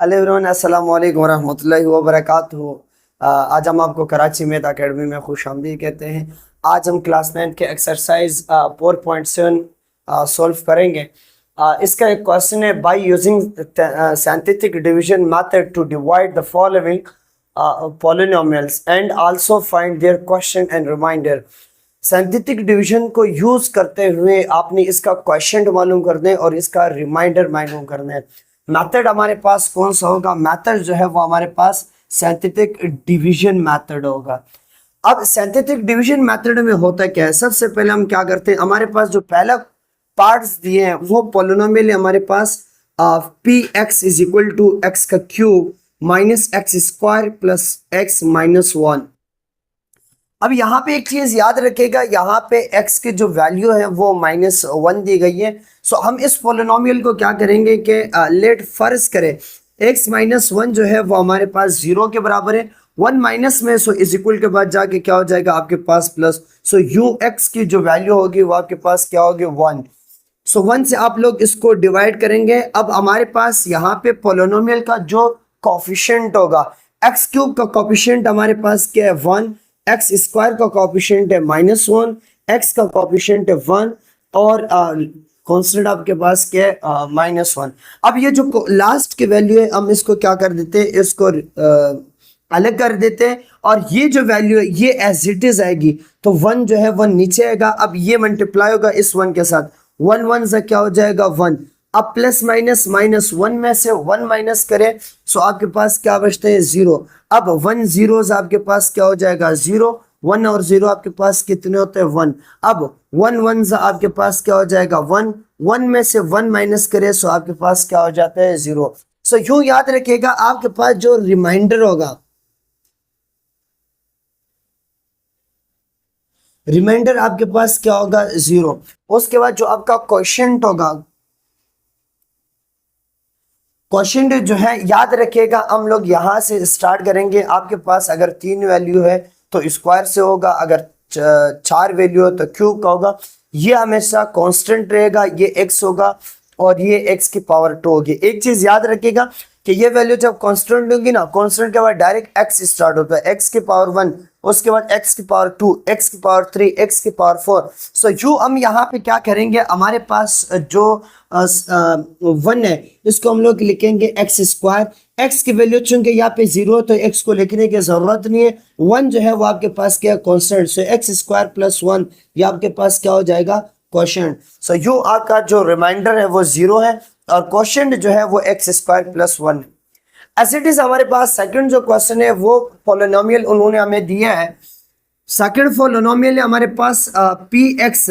Hello everyone, अस्सलाम वालेकुम रहमतुल्लाहि व बरकातुहू। आज हम आपको कराची मैथ एकेडमी में खुशामदीद कहते हैं। आज हम क्लास 9 के एक्सरसाइज 4.7 सॉल्व करेंगे। इसका एक क्वेश्चन है, by using synthetic division method to divide the following polynomials and also find their question and reminder. Synthetic division को यूज करते हुए आपने इसका क्वेश्चन मालूम करना है और इसका रिमाइंडर मालूम करना है। मेथड हमारे पास कौन सा होगा? मेथड जो है वो हमारे पास सिंथेटिक डिवीजन मेथड होगा। अब सिंथेटिक डिवीजन मेथड में होता क्या है? सबसे पहले हम क्या करते हैं, हमारे पास जो पहला पार्ट्स दिए हैं वो पॉलिनोमियल है हमारे पास। P x is equal to x का cube minus x square plus x minus 1। अब यहाँ पे एक चीज याद रखेगा, यहाँ पे x की जो वैल्यू है वो -1 दी गई है। सो हम इस पोलिनोमियल को क्या करेंगे कि लेट फर्ज करें x -1 जो है वो हमारे पास 0 के बराबर है। 1 माइनस में सो इज इक्वल के बाद जाके क्या हो जाएगा आपके पास प्लस। सो यू x की जो वैल्यू होगी वो आपके पास क्या होगी 1। सो 1 से आप लोग इसको डिवाइड करेंगे। अब हमारे पास यहाँ पे पोलिनोमियल का जो कोफिशिएंट होगा, एक्स क्यूब का कोफिशिएंट हमारे पास क्या है 1, एक्स स्क्वायर का कोफिशिएंट है -1, एक्स का कोफिशिएंट है 1 और कांस्टेंट आपके पास क्या है -1। अब ये जो लास्ट की वैल्यू है हम इसको क्या कर देते हैं, इसको अलग कर देते हैं और ये जो वैल्यू है ये एज इट इज आएगी। तो 1 जो है 1 नीचे आएगा। अब ये मल्टीप्लाई होगा इस 1 के साथ, 1 1 से क्या हो जाएगा 1। अब प्लस माइनस -1 में से 1 माइनस करें सो आपके पास क्या बचते हैं 0। अब 1 0 आपके पास क्या हो जाएगा 0, 1 और 0 आपके पास कितने होते हैं 1। अब 1 1 आपके पास क्या हो जाएगा 1, 1 में से 1 माइनस करें सो आपके पास क्या हो जाता है 0। सो यूं याद रखिएगा आपके पास जो रिमाइंडर होगा, रिमाइंडर आपके पास क्या होगा 0। उसके बाद जो आपका क्वोशिएंट होगा, क्वोशिएंट जो है याद रखिएगा हम लोग यहाँ से स्टार्ट करेंगे। आपके पास अगर 3 वैल्यू है तो स्क्वायर से होगा, अगर 4 वैल्यू है तो क्यूब का होगा। ये हमेशा कांस्टेंट रहेगा, ये x होगा और ये x की पावर 2 होगी। एक चीज याद रखिएगा कि ये वैल्यू जब कांस्टेंट होगी ना, कांस्टेंट के बाद डायरेक्ट x स्टार्ट होता है, x की पावर 1, उसके बाद x की पावर 2, x की पावर 3, x की पावर 4। सो यू हम यहाँ पे क्या करेंगे, हमारे पास जो 1 है इसको हम लोग लिखेंगे x स्क्वायर। x की वैल्यू चूंकि यहाँ पे 0 तो x को लिखने की जरूरत नहीं है। 1 जो है वो आपके पास क्या कांस्टेंट, सो x स्क्वायर प्लस 1 ये आपके पास क्या हो जाएगा क्वोशिएंट। सो यू आपका जो रिमाइंडर है वो 0 है और क्वोशिएंट जो है वो x square plus 1। As it is हमारे पास सेकंड जो क्वेश्चन है वो पोलिनोमियल उन्होंने हमें दिया है। सेकंड पोलिनोमियल है हमारे पास P x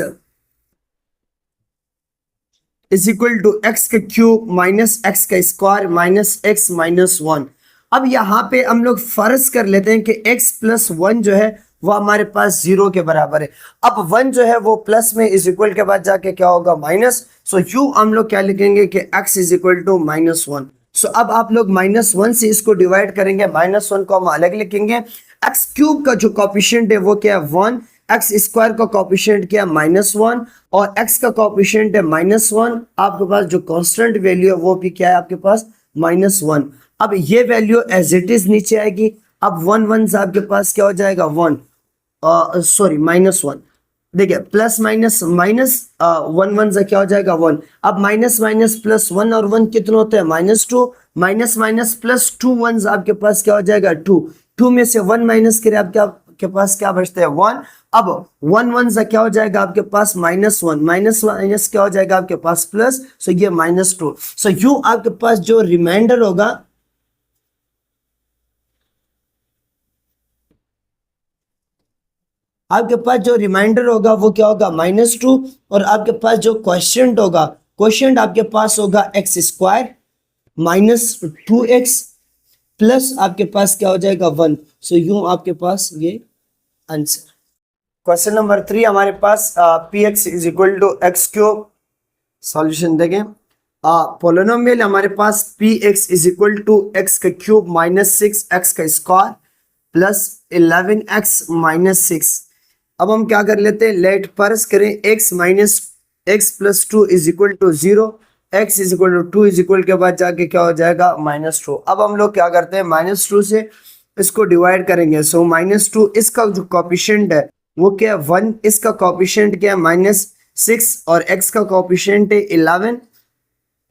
is equal to x का क्यूब माइनस एक्स का स्क्वायर माइनस एक्स माइनस 1। अब यहाँ पे हम लोग फर्ज कर लेते हैं कि x प्लस 1 जो है वो हमारे पास 0 के बराबर है। अब 1 जो है वो प्लस में इज इक्वल के बाद जाके क्या होगा माइनस। सो यू हम लोग क्या लिखेंगे कि x इज इक्वल टू -1। सो अब आप लोग -1 से इसको डिवाइड करेंगे, -1 को हम अलग लिखेंगे। एक्स क्यूब का जो कोफिशिएंट है वो क्या है 1, एक्स स्क्वायर का कोफिशिएंट क्या है -1 और x का कोफिशिएंट है -1। आपके पास जो कांस्टेंट वैल्यू है वो भी क्या है आपके पास -1। अब ये वैल्यू एज इट इज नीचे आएगी। अब 1 1 आपके पास क्या हो जाएगा 1, सॉरी -1। देखिए प्लस माइनस माइनस 1 1 से क्या हो जाएगा 1। अब माइनस माइनस प्लस 1 और 1 कितने होते हैं -2, माइनस माइनस प्लस 2 1 आपके पास क्या हो जाएगा 2, 2 में से 1 माइनस करें आपके पास क्या बचता है 1। अब 1 1 से क्या हो जाएगा आपके पास -1, माइनस माइनस क्या हो जाएगा आपके पास प्लस, सो ये -2। सो यू आपके पास जो रिमाइंडर होगा, आपके पास जो रिमाइंडर होगा वो क्या होगा -2 और आपके पास जो क्वोशिएंट होगा, क्वोशिएंट आपके पास होगा एक्स स्क्वायर -2x प्लस आपके पास क्या हो जाएगा 1। सो यूं आपके पास ये आंसर। क्वेश्चन नंबर 3 हमारे पास P x is equal to x cube. Solution देखें, पोलिनोमियल हमारे पास P x is equal to x का क्यूब -6x का स्क्वायर प्लस 11x -6। अब हम क्या कर लेते हैं, लेट फर्ज करें x minus x plus 2 is equal to 0। x is equal to 2 is equal के बाद जाके क्या हो जाएगा -2। अब हम लोग क्या करते हैं, -2 से इसको डिवाइड करेंगे। सो -2 इसका जो कोएफिशिएंट है वो क्या है 1, इसका कोएफिशिएंट क्या है -6 और x का कोएफिशिएंट है 11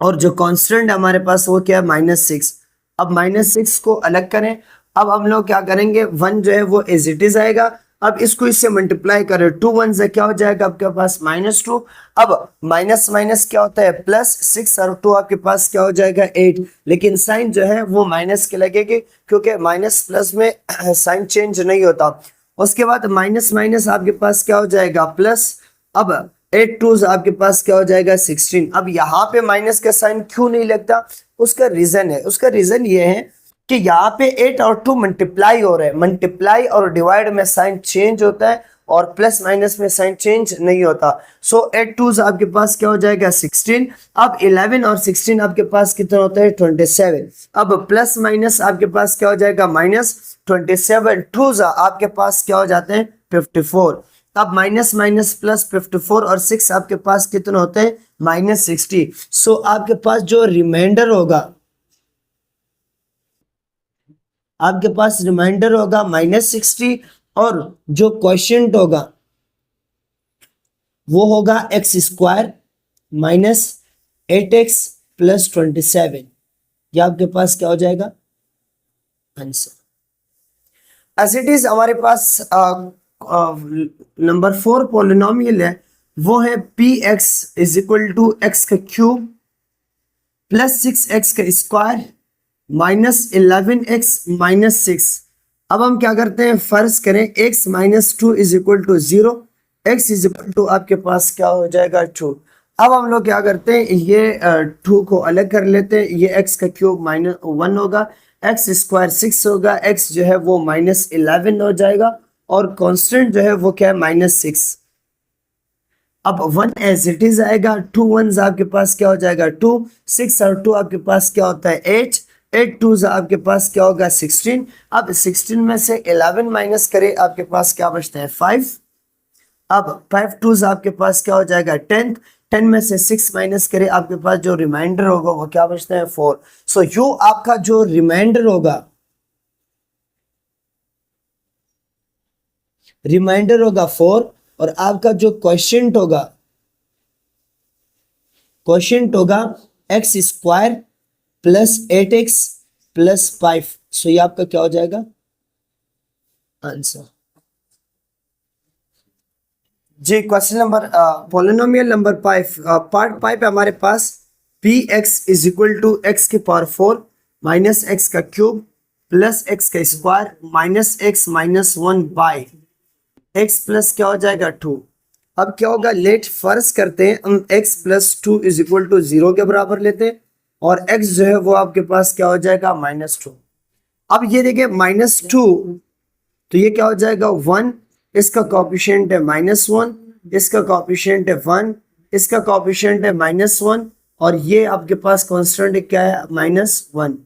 और जो कांस्टेंट है हमारे पास वो क्या है -6। अब -6 को अलग करें। अब हम लोग क्या करेंगे, 1 जो है वो एज इट इज आएगा। अब इसको इससे मल्टीप्लाई करें, 2 1 से क्या हो जाएगा आपके पास -2। अब माइनस माइनस क्या होता है प्लस, 6 और 2 आपके पास क्या हो जाएगा 8, लेकिन साइन जो है वो माइनस के लगेगी क्योंकि माइनस प्लस में साइन चेंज नहीं होता। उसके बाद माइनस माइनस आपके पास क्या हो जाएगा प्लस। अब 8 2 आपके पास क्या हो जाएगा 16। अब यहाँ पे माइनस का साइन क्यों नहीं लगता, उसका रीजन है, उसका रीजन ये है कि यहाँ पे 8 और 2 मल्टीप्लाई हो रहे हैं, मल्टीप्लाई और डिवाइड में साइन चेंज होता है और प्लस माइनस में साइन चेंज नहीं होता। सो 8 2 आपके पास क्या हो जाएगा 16। अब 11 और 16 आपके पास कितना होता है 27। अब प्लस माइनस आपके पास क्या हो जाएगा -27, 2 आपके पास क्या हो जाते हैं 54। अब माइनस माइनस प्लस 54 और 6 आपके पास कितना होते हैं -60। सो आपके पास जो रिमाइंडर होगा, आपके पास रिमाइंडर होगा -60 और जो क्वोशिएंट होगा वो होगा x² माइनस 8x प्लस 27। ये आपके पास क्या हो जाएगा आंसर। एज इट इज हमारे पास नंबर 4 पॉलिनोमियल है, वो है px is equal to x का क्यूब प्लस 6x का स्क्वायर माइनस 11x माइनस 6। अब हम क्या करते हैं, फर्ज करें x minus 2 is equal to 0, x is equal to आपके पास क्या हो जाएगा 2। अब हम लोग क्या करते हैं, ये 2 को अलग कर लेते हैं, ये x का क्यूब -1 होगा, x स्क्वायर 6 होगा, x जो है वो -11 हो जाएगा और कांस्टेंट जो है वो क्या है -6। अब 1 एज इट इज आएगा, 2 1 आपके पास क्या हो जाएगा 2, 6 और 2 आपके पास क्या होता है 8, 8 2 आपके पास क्या होगा 16। अब 16 में से 11 माइनस करें, आपके पास क्या बचता है 5। अब 5 2 आपके पास क्या हो जाएगा 10, 10 में से 6 माइनस करें, आपके पास जो रिमाइंडर होगा वो क्या बचता है 4। सो यू आपका जो रिमाइंडर होगा, रिमाइंडर होगा 4 और आपका जो क्वोशिएंट होगा, क्वोशिएंट होगा x² प्लस 8x प्लस 5। सो ये आपका क्या हो जाएगा आंसर। जी question number polynomial number 5 part 5 है हमारे पास, px is equal to x की पावर 4 माइनस x का क्यूब प्लस x का square minus x minus 1 by x plus क्या हो जाएगा 2। अब क्या होगा, लेट फर्ज करते हैं हम x plus 2 is equal to 0 के बराबर लेते हैं और x जो है वो आपके पास क्या हो जाएगा -2। अब ये देखिए -2 तो ये क्या हो जाएगा 1, इसका कोएफिशिएंट है -1, इसका कोएफिशिएंट है 1, इसका कोएफिशिएंट है -1 और ये आपके पास कांस्टेंट क्या है -1।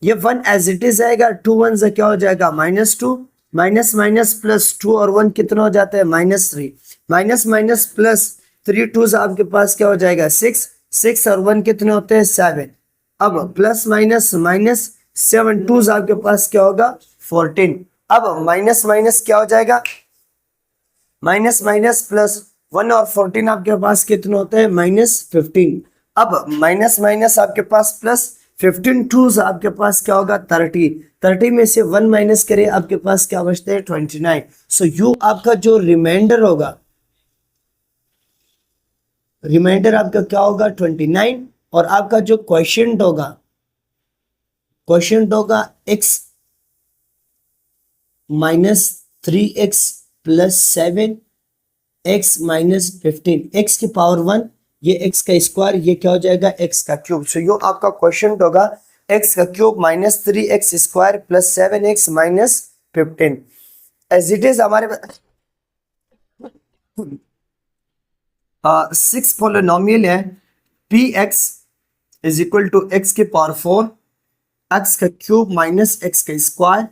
ये 1 एज इट इज आएगा, 2 1 से क्या हो जाएगा -2, माइनस माइनस प्लस 2 और 1 कितना हो जाता है -3, माइनस माइनस प्लस 3 2 आपके पास क्या हो जाएगा 6, 6 और 1 कितने होते हैं 7। अब प्लस माइनस माइनस 7 2 आपके पास क्या होगा 14। अब माइनस माइनस क्या हो जाएगा, माइनस माइनस प्लस 1 और 14 आपके पास कितने होते हैं -15। अब माइनस माइनस आपके पास प्लस 15 2 आपके पास क्या होगा 30, 30 में से 1 माइनस करें, आपके पास क्या बचते हैं 29। सो यू आपका जो रिमाइंडर होगा, रिमाइंडर आपका क्या होगा 29 और आपका जो क्वोशिएंट होगा, क्वोशिएंट होगा x minus 3x plus 7 x minus 15, x की पावर 1, ये x का स्क्वायर, ये क्या हो जाएगा x का क्यूब। सो यो आपका क्वेश्चन होगा x का cube minus 3x square plus 7x minus 15। As it is हमारे 6 पॉलिनोमियल है, px is equal to x की पावर 4, x का क्यूब माइनस x का square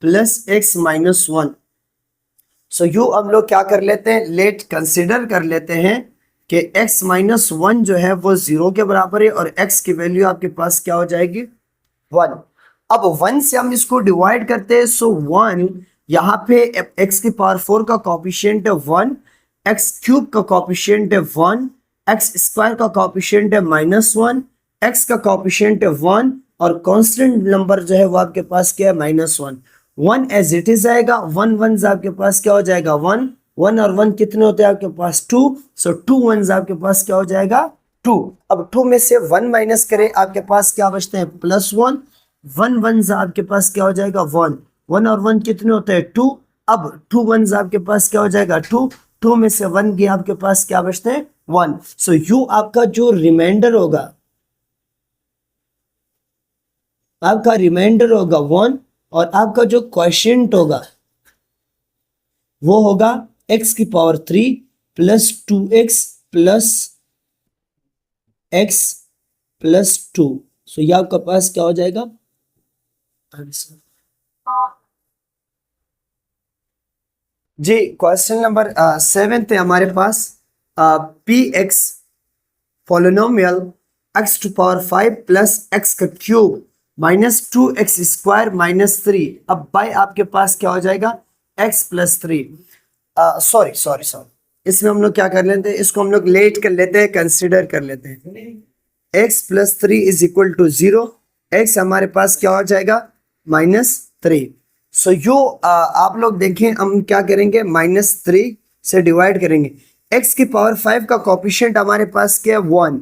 plus x minus 1। So you हम लोग क्या कर लेते हैं, लेट कंसिडर कर लेते हैं कि x माइनस 1 जो है वो 0 के बराबर है और x की वैल्यू आपके पास क्या हो जाएगी 1। अब 1 से हम इसको डिवाइड करते हैं, सो 1 यहाँ पे x की पावर 4 का कॉफिशिएंट है 1, x क्यूब का कॉफिशिएंट है 1, x स्क्वायर का कॉफिशिएंट है -1, x का कॉफिशिएंट है 1 और कांस्टेंट नंबर जो है वो आपके पास क्या है -1। 1 एज इट इज आएगा, 1 1 आपके पास क्या हो जाएगा 1, 1 और 1 कितने होते हैं आपके पास 2, सो 2 1 आपके पास क्या हो जाएगा 2। अब 2 में से 1 माइनस करें, आपके पास क्या बचते हैं +1, 1 1 आपके पास क्या हो जाएगा 1, 1 और 1 कितने होते हैं 2। अब 2 1 आपके पास क्या हो जाएगा 2, 2 में से 1 गया आपके पास क्या बचते हैं 1। सो यू आपका जो रिमाइंडर होगा, आपका रिमाइंडर होगा 1 और आपका जो क्वोशिएंट होगा वो होगा x की power 3 plus 2x plus x plus 2। सो ये आपका पास क्या हो जाएगा आंसर। जी क्वेश्चन नंबर 7 है हमारे पास, P x polynomial x to power 5 plus x का cube minus 2x square minus 3। अब बाय आपके पास क्या हो जाएगा x plus 3। Sorry sorry sorry, इसमें हम लोग क्या कर लेते हैं, इसको हम लोग लेट कर लेते हैं, कंसिडर कर लेते हैं। x plus 3 is equal to 0, x हमारे पास क्या हो जाएगा -3। सो यो आप लोग देखें हम क्या करेंगे -3 से डिवाइड करेंगे। x की पावर 5 का कोफिशिएंट हमारे पास क्या है 1।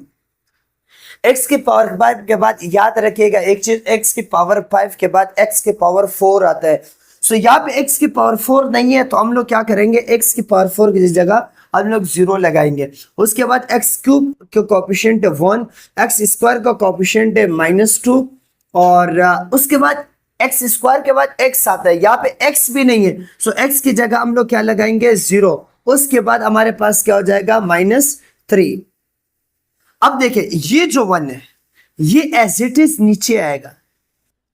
x की पावर 5 के बाद याद रखिएगा एक चीज, x की पावर 5 के बाद x की पावर 4 आता है। सो यहाँ पे x की पावर 4 नहीं है तो हम लोग क्या करेंगे, x की पावर 4 की जगह हम लोग 0 लगाएंगे। उसके बाद x क्यूब का कोफिशिएंट है 1, x स्क्वायर का कोफिशिएंट है -2 और उसके बाद x स्क्वायर के बाद x आता है, यहाँ पे x भी नहीं है, सो x की जगह हम लोग क्या लगाएंगे 0। उसके बाद हमारे पास क्या हो जाएगा -3। अब देखिए ये जो 1 है ये एज इट इज नीचे आएगा।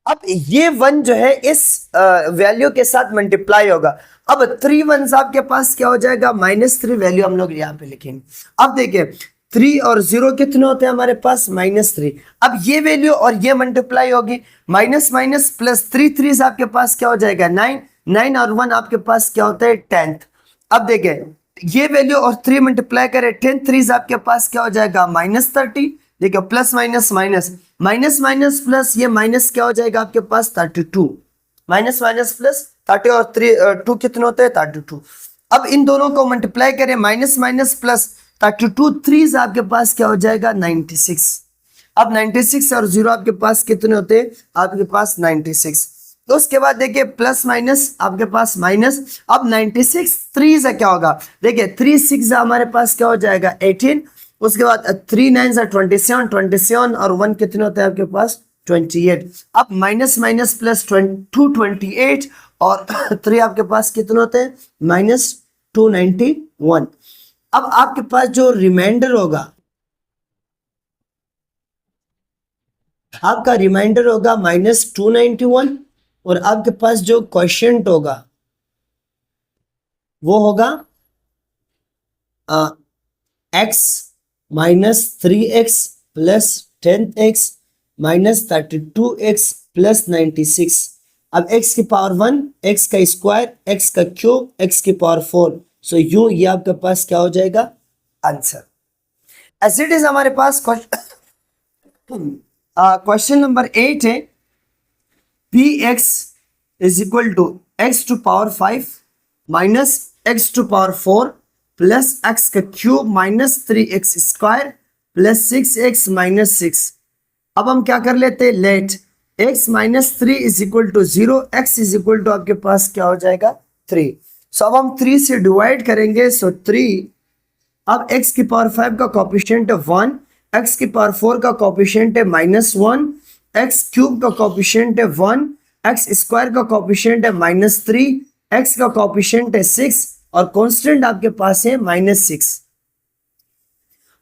अब ये 1 जो है इस वैल्यू के साथ मल्टीप्लाई होगा। अब 3 1 आपके पास क्या हो जाएगा -3, वैल्यू हम लोग यहाँ पे लिखेंगे। अब देखिए 3 और 0 कितने होते हैं हमारे पास -3। अब ये वैल्यू और ये मल्टीप्लाई होगी, माइनस माइनस प्लस 3 3 आपके पास क्या हो जाएगा 9, 9 और 1 आपके पास क्या होता है 10। अब देखिए ये वैल्यू और 3 मल्टीप्लाई करें, 10 3 आपके पास क्या हो जाएगा -30। देखिए plus minus minus, minus minus plus, ये माइनस क्या हो जाएगा आपके पास 32, माइनस माइनस प्लस 30 और 2 कितने होते हैं 32। अब इन दोनों को मल्टीप्लाई करें, माइनस माइनस प्लस 32 3 आपके पास क्या हो जाएगा 96। अब 96 और 0 आपके पास कितने होते हैं आपके पास 96। तो उसके बाद देखिए प्लस माइनस आपके पास माइनस, अब 96 3 से क्या होगा, देखिए 3 6 हमारे पास क्या हो जाएगा 18। उसके बाद 3 9 से 27, 27 और 1 कितने होते हैं आपके पास 28। अब माइनस माइनस प्लस 228 और 3 आपके पास कितने होते हैं -291। अब आपके पास जो रिमाइंडर होगा, आपका रिमाइंडर होगा -291 और आपके पास जो क्वोशिएंट होगा वो होगा x -3x plus 10x minus 32x plus 96। अब x की पावर 1, x का स्क्वायर, x का क्यूब, x की पावर 4। सो यूं ये आपके पास क्या हो जाएगा आंसर। एज इट इज हमारे पास क्वेश्चन नंबर 8 है, P x is equal to x to power 5 minus x to power 4 plus x का cube minus 3x square plus 6x minus 6। अब हम क्या कर लेते हैं, let x minus 3 is equal to 0, x is equal to आपके पास क्या हो जाएगा 3। सो अब हम 3 से डिवाइड करेंगे, सो 3। अब x की पावर 5 का कोफिशिएंट है 1, x की पावर 4 का कोफिशिएंट है -1, x क्यूब का कोफिशिएंट है 1, x स्क्वायर का कोफिशिएंट है -3, x का कोफिशिएंट है 6 और कांस्टेंट आपके पास है -6।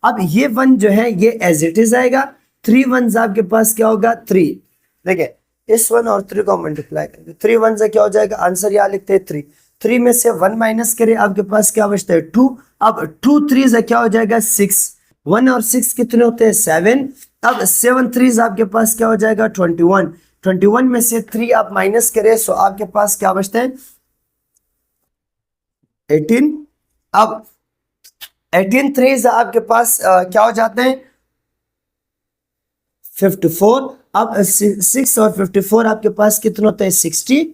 अब ये 1 जो है ये एज इट इज आएगा, 3 1 आपके पास क्या होगा 3। देखिए इस 1 और 3 को मल्टीप्लाई करेंगे, 3 1 से क्या हो जाएगा, आंसर यहाँ लिखते हैं 3, 3 में से 1 माइनस करें, आपके पास क्या बचता है 2। अब 2 3 से क्या हो जाएगा 6, 1 और 6 कितने होते हैं 7। अब 7 3 आपके पास क्या हो जाएगा 21, 21 में से 3 आप माइनस करें सो आपके पास क्या बचता है 18। अब 18 3 आपके पास क्या हो जाते हैं 54। अब 6 और 54 आपके पास कितना होता है 60।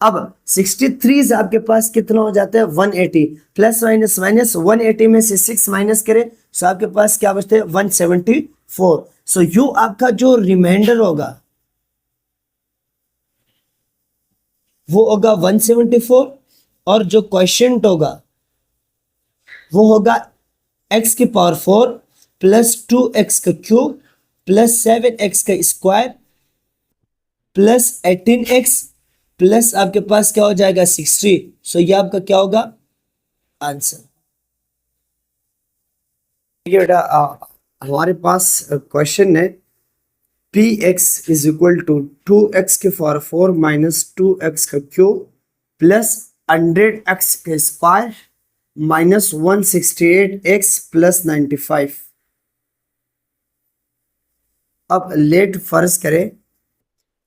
अब 63 आपके पास कितना हो जाता है 180, प्लस माइनस माइनस 180 में से 6 माइनस करें सो आपके पास क्या बचते हैं 174। सो यू आपका जो रिमाइंडर होगा वो होगा 174 और जो क्वेश्चन होगा वो होगा x की पावर 4 प्लस 2x का क्यूब प्लस 7x का स्क्वायर प्लस 18x प्लस आपके पास क्या हो जाएगा 60। सो ये आपका क्या होगा आंसर। ये बेटा हमारे पास क्वेश्चन है P x is equal to 2x की पावर 4 माइनस 2x का क्यूब प्लस 100x का स्क्वायर माइनस 168x प्लस 95। अब लेट फर्ज करें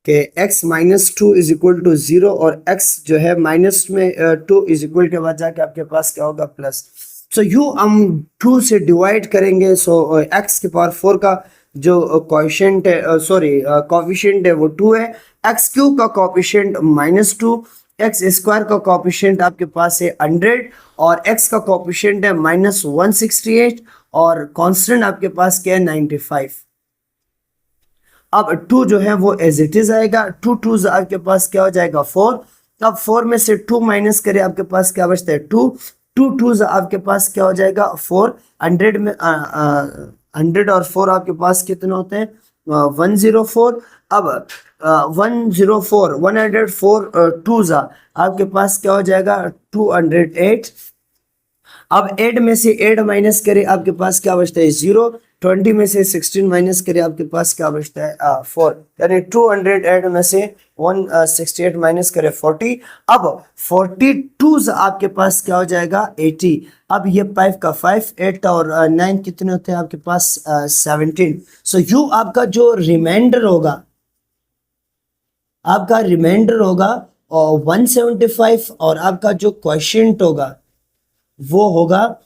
कि x minus 2 is equal to 0 और x जो है माइनस में 2 इज इक्वल के बाद जाके आपके पास क्या होगा प्लस। सो यू हम 2 से डिवाइड करेंगे सो x की पावर 4 का जो कोएफिशिएंट है कोएफिशिएंट है वो 2 है, x क्यूब का कोएफिशिएंट माइनस 2, एक्स स्क्वायर का कोएफिशिएंट आपके पास है 100 और x का कोएफिशिएंट है माइनस 168 और कांस्टेंट आपके पास क्या है 95। अब 2 जो है वो एज इट इज आएगा, 2 2 आपके पास क्या हो जाएगा 4। अब 4 में से 2 माइनस करें आपके पास क्या बचता है 2, 2 2 आपके पास क्या हो जाएगा 4। 100 में 100 और 4 आपके पास कितने होते हैं 104। अब 104 104 2 आपके पास क्या हो जाएगा 208। अब 8 में से 8 माइनस करें आपके पास क्या बचता है 0, 20 में से 16 माइनस करें आपके पास क्या बचता है 4, यानी 208 में से 168 माइनस करें 40। अब 42 आपके पास क्या हो जाएगा 80। अब ये 5 का 5, 8 और 9 कितने होते हैं आपके पास 17। सो यू आपका जो रिमाइंडर होगा और 175 और आपका जो क्वेश्चन होगा वो होगा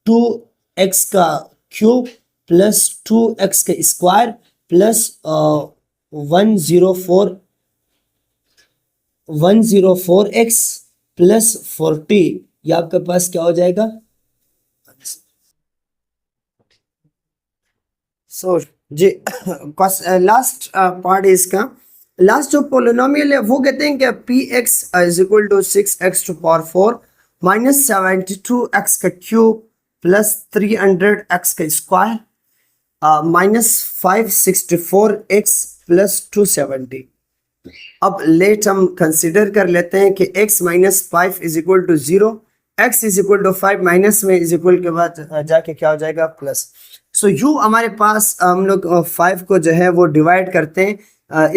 2x का क्यूब प्लस 2x का स्क्वायर प्लस 104x प्लस 40। ये आपके पास क्या हो जाएगा जी लास्ट पार्ट है इसका। लास्ट जो पोलिनोमियल है वो कहते हैं कि P x is equal to 6x to power 4 minus 72x का क्यूब प्लस 300x का स्क्वायर माइनस 564x प्लस 270। अब लेट हम कंसिडर कर लेते हैं कि x minus 5 is equal to 0, x is equal to 5 minus में इज इक्वल के बाद जाके क्या हो जाएगा प्लस। सो यू हमारे पास हम लोग 5 को जो है वो डिवाइड करते हैं,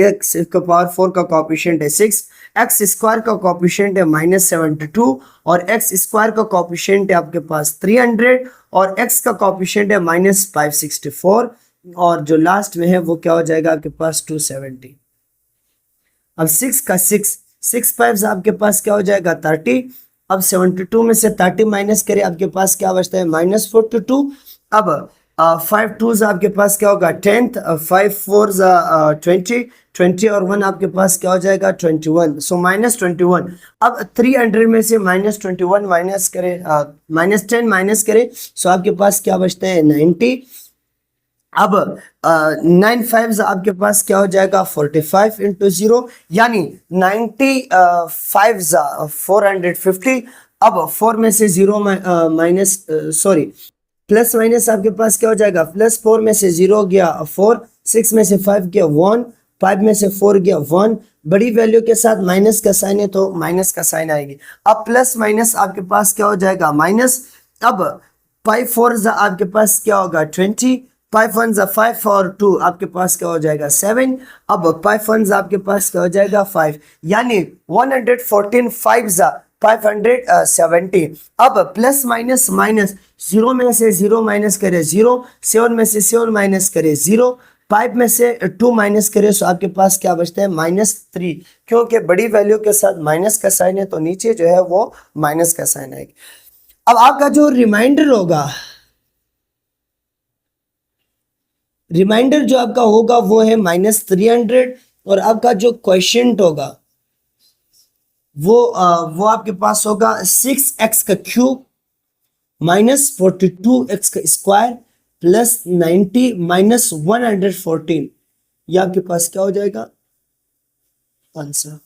x का पावर 4 का कोएफिशिएंट है 6, एक्स स्क्वायर का कोएफिशिएंट है माइनस 72 और एक्स स्क्वायर का कोएफिशिएंट है आपके पास 300 और x का कोएफिशिएंट है माइनस 564 और जो लास्ट में है वो क्या हो जाएगा आपके पास 270। अब 6 का 6 5 आपके पास क्या हो जाएगा 30। अब 72 में से 30 माइनस करें आपके पास क्या बचता है माइनस 42। अब 5 2 आपके पास क्या होगा 10, 5 4 20, 20 और 1 आपके पास क्या हो जाएगा 21, सो माइनस 21। अब 300 में से माइनस 21 माइनस करें माइनस 10 माइनस करें सो आपके पास क्या बचता है 90। अब 9 5 आपके पास क्या हो जाएगा 45 इंटू 0 यानी 95 450। अब 4 में से 0 माइनस प्लस माइनस आपके पास क्या हो जाएगा प्लस 4 में से 0 गया 4, 6 में से 5 गया 1, 5 में से 4 गया 1, बड़ी वैल्यू के साथ माइनस का साइन है तो माइनस का साइन आएगी। अब प्लस माइनस आपके पास क्या हो जाएगा माइनस। अब 5 4 आपके पास क्या होगा 20, 5 1 5 और 2 आपके पास क्या हो जाएगा 7। अब 5 1 आपके पास क्या हो जाएगा 5, यानी 114 5 570। अब प्लस माइनस माइनस, 0 में से 0 माइनस करें 0, 7 में से 7 माइनस करें 0, 5 में से 2 माइनस करें तो आपके पास क्या बचता है -3। क्योंकि बड़ी वैल्यू के साथ माइनस का साइन है तो नीचे जो है वो माइनस का साइन आएगा। अब आपका जो रिमाइंडर होगा, रिमाइंडर जो आपका होगा वो है -300, और आपका जो क्वेश्चन होगा वो आपके पास होगा 6x का क्यूब -42x का स्क्वायर प्लस 90 -114। ये आपके पास क्या हो जाएगा आंसर।